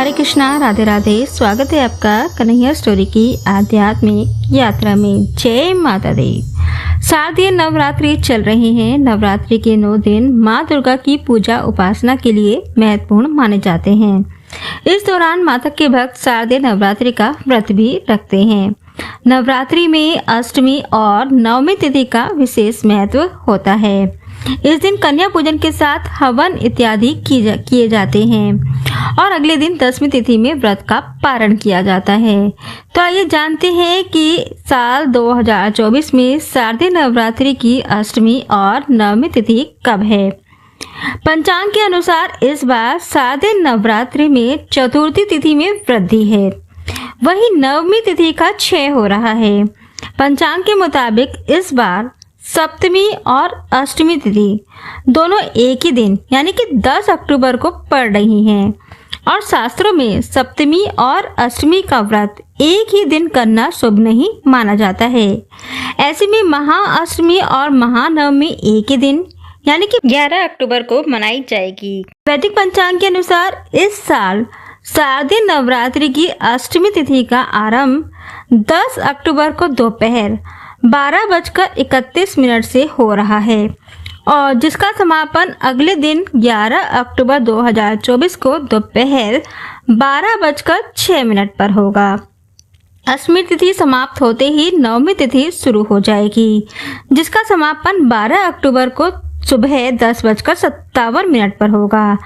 हरे कृष्णा, राधे राधे। स्वागत है आपका कन्हैया स्टोरी की आध्यात्मिक यात्रा में। जय माता दी। शारदीय नवरात्रि चल रहे हैं। नवरात्रि के 9 दिन माँ दुर्गा की पूजा उपासना के लिए महत्वपूर्ण माने जाते हैं। इस दौरान माता के भक्त शारदीय नवरात्रि का व्रत भी रखते हैं। नवरात्रि में अष्टमी और नवमी तिथि का विशेष महत्व होता है। इस दिन कन्या पूजन के साथ हवन इत्यादि किए जाते हैं और अगले दिन दसवीं तिथि में व्रत का पारण किया जाता है। तो आइए जानते हैं कि साल 2024 में शारदीय नवरात्रि की अष्टमी और नवमी तिथि कब है। पंचांग के अनुसार इस बार शारदीय नवरात्रि में चतुर्थी तिथि में वृद्धि है, वहीं नवमी तिथि का क्षय हो रहा है। पंचांग के मुताबिक इस बार सप्तमी और अष्टमी तिथि दोनों एक ही दिन यानी कि 10 अक्टूबर को पड़ रही हैं और शास्त्रों में सप्तमी और अष्टमी का व्रत एक ही दिन करना शुभ नहीं माना जाता है। ऐसे में महाअष्टमी और महानवमी एक ही दिन यानी कि 11 अक्टूबर को मनाई जाएगी। वैदिक पंचांग के अनुसार इस साल शारदीय नवरात्रि की अष्टमी तिथि का आरंभ 10 अक्टूबर को दोपहर 12:31 से हो रहा है और जिसका समापन अगले दिन 11 अक्टूबर 2024 को दोपहर 12:06 पर होगा। अष्टमी तिथि समाप्त होते ही नवमी तिथि शुरू हो जाएगी, जिसका समापन 12 अक्टूबर को सुबह 10:57 पर होगा।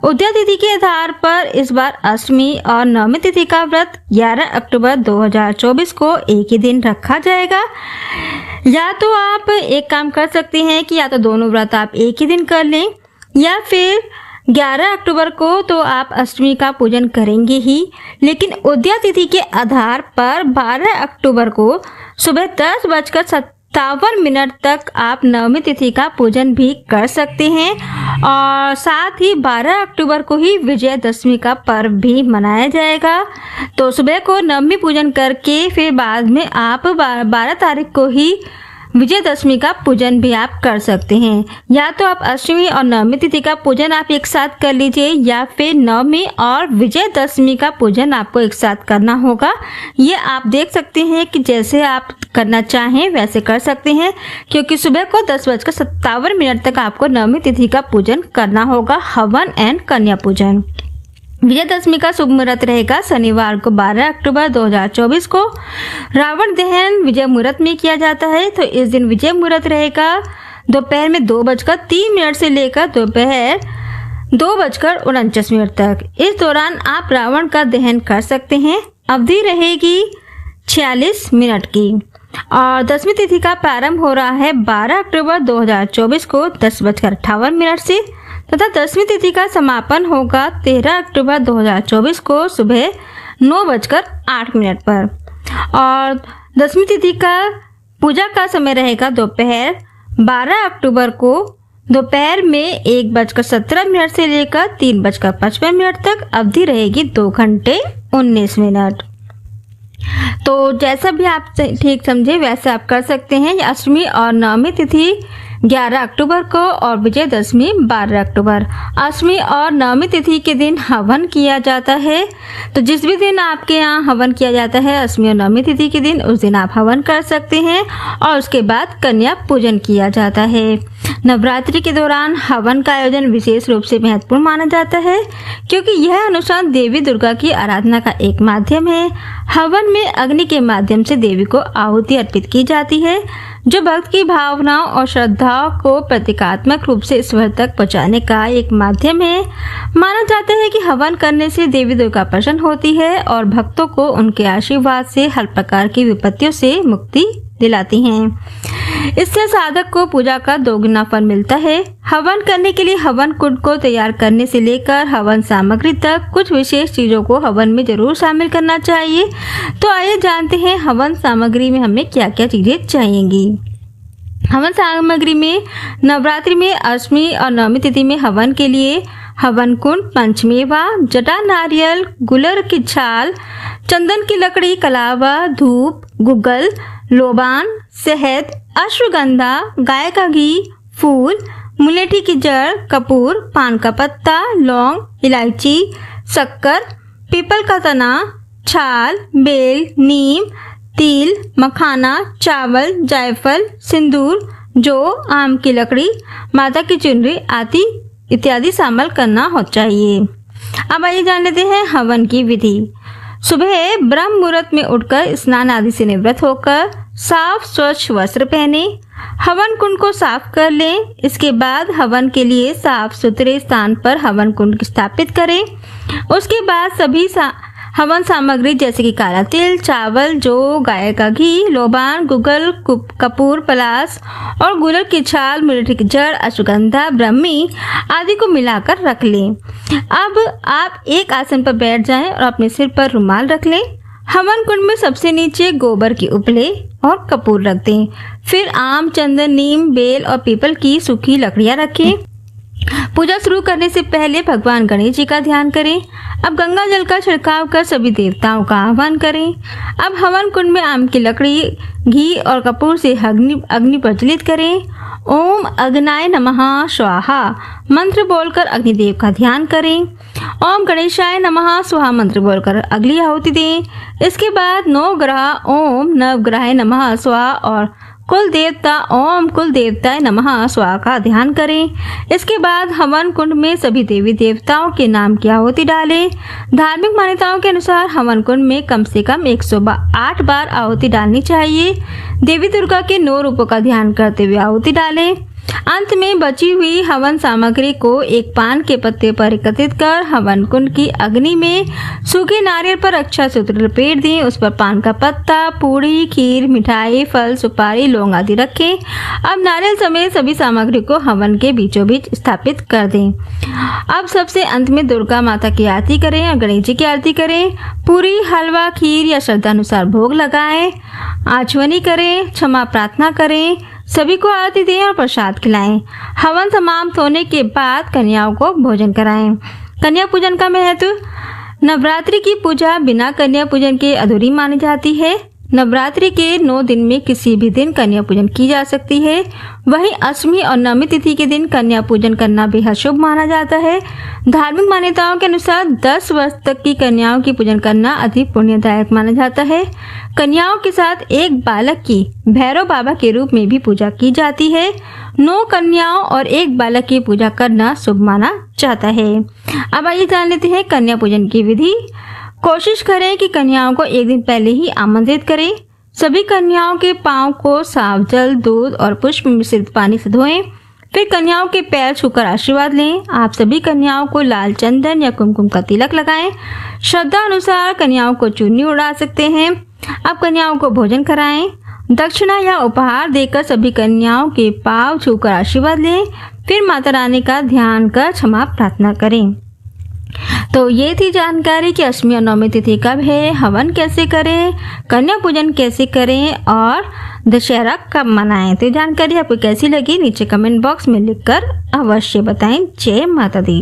उदय तिथि के आधार पर इस बार अष्टमी और नवमी तिथि का व्रत 11 अक्टूबर 2024 को एक ही दिन रखा जाएगा। या तो आप एक काम कर सकते हैं कि या तो दोनों व्रत आप एक ही दिन कर लें, या फिर 11 अक्टूबर को तो आप अष्टमी का पूजन करेंगे ही, लेकिन उदय तिथि के आधार पर 12 अक्टूबर को सुबह 10:57 तक आप नवमी तिथि का पूजन भी कर सकते हैं और साथ ही 12 अक्टूबर को ही विजयदशमी का पर्व भी मनाया जाएगा। तो सुबह को नवमी पूजन करके फिर बाद में आप 12 तारीख को ही विजयदशमी का पूजन भी आप कर सकते हैं। या तो आप अष्टमी और नवमी तिथि का पूजन आप एक साथ कर लीजिए, या फिर नवमी और विजयदशमी का पूजन आपको एक साथ करना होगा। ये आप देख सकते हैं कि जैसे आप करना चाहें वैसे कर सकते हैं, क्योंकि सुबह को 10:57 तक आपको नवमी तिथि का पूजन करना होगा, हवन एंड कन्या पूजन। विजयदशमी का शुभ मुहूर्त रहेगा शनिवार को 12 अक्टूबर 2024 को। रावण दहन विजय मुहूर्त में किया जाता है, तो इस दिन विजय मुहूर्त रहेगा दोपहर में 2:03 से लेकर दोपहर 2:49 तक। इस दौरान आप रावण का दहन कर सकते हैं। अवधि रहेगी 46 मिनट की और दसवीं तिथि का प्रारंभ हो रहा है 12 अक्टूबर 2024 को 10:58 से तथा दसवीं तिथि का समापन होगा 13 अक्टूबर 2024 को सुबह 9:08 पर और दसवीं तिथि का पूजा का समय रहेगा दोपहर 12 अक्टूबर को दोपहर में 1:17 से लेकर 3:55 तक। अवधि रहेगी 2 घंटे 19 मिनट। तो जैसा भी आप ठीक समझे वैसे आप कर सकते हैं। अष्टमी और नवमी तिथि 11 अक्टूबर को और विजयदशमी 12 अक्टूबर। अष्टमी और नवमी तिथि के दिन हवन किया जाता है, तो जिस भी दिन आपके यहाँ हवन किया जाता है अष्टमी और नवमी तिथि के दिन, उस दिन आप हवन कर सकते हैं और उसके बाद कन्या पूजन किया जाता है। नवरात्रि के दौरान हवन का आयोजन विशेष रूप से महत्वपूर्ण माना जाता है, क्योंकि यह अनुष्ठान देवी दुर्गा की आराधना का एक माध्यम है। हवन में अग्नि के माध्यम से देवी को आहुति अर्पित की जाती है, जो भक्त की भावनाओं और श्रद्धाओं को प्रतीकात्मक रूप से ईश्वर तक पहुंचाने का एक माध्यम है। माना जाता है कि हवन करने से देवी दुर्गा प्रसन्न होती है और भक्तों को उनके आशीर्वाद से हर प्रकार की विपत्तियों से मुक्ति दिलाती हैं। इससे साधक को पूजा का दोगुना फल मिलता है। हवन करने के लिए हवन कुंड को तैयार करने से लेकर हवन सामग्री तक कुछ विशेष चीजों को हवन में जरूर शामिल करना चाहिए। तो आइए जानते हैं हवन सामग्री में हमें क्या क्या चीजें चाहिएंगी। हवन सामग्री में नवरात्रि में अष्टमी और नवमी तिथि में हवन के लिए हवन कुंड, पंचमेवा, जटा नारियल, गुलर की छाल, चंदन की लकड़ी, कलावा, धूप, गुग्गल, लोबान, शहद, अश्वगंधा, गाय का घी, फूल, मुलेठी की जड़, कपूर, पान का पत्ता, लौंग, इलायची, शक्कर, पीपल का तना, छाल, बेल, नीम, तिल, मखाना, चावल, जायफल, सिंदूर, जौ, आम की लकड़ी, माता की चुनरी आदि इत्यादि शामिल करना हो चाहिए। अब आइए जान लेते हैं हवन की विधि। सुबह ब्रह्म मुहूर्त में उठकर स्नान आदि से निवृत्त होकर साफ स्वच्छ वस्त्र पहने, हवन कुंड को साफ कर लें। इसके बाद हवन के लिए साफ सुथरे स्थान पर हवन कुंड स्थापित करें। उसके बाद सभी हवन सामग्री जैसे कि काला तिल, चावल, जौ, गाय का घी, लोबान, गुगल, कपूर, पलास और गुलर की छाल, मिर्ची की जड़, अश्वगंधा, ब्रह्मी आदि को मिलाकर रख लें। अब आप एक आसन पर बैठ जाएं और अपने सिर पर रुमाल रख लें। हवन कुंड में सबसे नीचे गोबर की उपले और कपूर रख दें। फिर आम, चंदन, नीम, बेल और पीपल की सूखी लकड़ियां रखें। पूजा शुरू करने से पहले भगवान गणेश जी का ध्यान करें। अब गंगा जल का छिड़काव कर सभी देवताओं का आह्वान करें। अब हवन कुंड में आम की लकड़ी, घी और कपूर से अग्नि प्रज्वलित करें। ओम अग्नाय नमः स्वाहा मंत्र बोलकर अग्निदेव का ध्यान करें। ओम गणेशाय नमः स्वाहा मंत्र बोलकर अगली आहुति दें। इसके बाद नवग्रह ओम नवग्रहाय नमः स्वाहा और कुल देवता ओम कुल देवताय नमः स्वाहा का ध्यान करें। इसके बाद हवन कुंड में सभी देवी देवताओं के नाम की आहुति डालें। धार्मिक मान्यताओं के अनुसार हवन कुंड में कम से कम 108 बार आहुति डालनी चाहिए। देवी दुर्गा के 9 रूपों का ध्यान करते हुए आहुति डालें। अंत में बची हुई हवन सामग्री को एक पान के पत्ते पर एकत्रित कर हवन कुंड की अग्नि में सूखे नारियल पर अच्छा सूत्र लपेट दें। उस पर पान का पत्ता, पूड़ी, खीर, मिठाई, फल, सुपारी, लौंग आदि रखें। अब नारियल समेत सभी सामग्री को हवन के बीचों बीच स्थापित कर दें। अब सबसे अंत में दुर्गा माता की आरती करें और गणेश जी की आरती करें। पूरी, हलवा, खीर या श्रद्धा अनुसार भोग लगाएं। आचमनी करें, क्षमा प्रार्थना करें, सभी को आरती दें और प्रसाद खिलाएं। हवन समाप्त होने के बाद कन्याओं को भोजन कराएं। कन्या पूजन का महत्व। नवरात्रि की पूजा बिना कन्या पूजन के अधूरी मानी जाती है। नवरात्रि के 9 दिन में किसी भी दिन कन्या पूजन की जा सकती है। वहीं अष्टमी और नवमी तिथि के दिन कन्या पूजन करना बेहद शुभ माना जाता है। धार्मिक मान्यताओं के अनुसार 10 वर्ष तक की कन्याओं की पूजन करना अधिक पुण्यदायक माना जाता है। कन्याओं के साथ एक बालक की भैरव बाबा के रूप में भी पूजा की जाती है। 9 कन्याओं और एक बालक की पूजा करना शुभ माना जाता है। अब आइए जान लेते हैं कन्या पूजन की विधि। कोशिश करें कि कन्याओं को एक दिन पहले ही आमंत्रित करें। सभी कन्याओं के पांव को साफ जल, दूध और पुष्प मिश्रित पानी से धोएं। फिर कन्याओं के पैर छूकर आशीर्वाद लें। आप सभी कन्याओं को लाल चंदन या कुमकुम का तिलक लगाएं। श्रद्धा अनुसार कन्याओं को चुन्नी उड़ा सकते हैं। अब कन्याओं को भोजन कराएं। दक्षिणा या उपहार देकर सभी कन्याओं के पांव छूकर आशीर्वाद लें। फिर माता रानी का ध्यान कर क्षमा प्रार्थना करें। तो ये थी जानकारी कि अष्टमी और नवमी तिथि कब है, हवन कैसे करें, कन्या पूजन कैसे करें और दशहरा कब मनाएं। तो जानकारी आपको कैसी लगी नीचे कमेंट बॉक्स में लिखकर अवश्य बताएं। जय माता दी।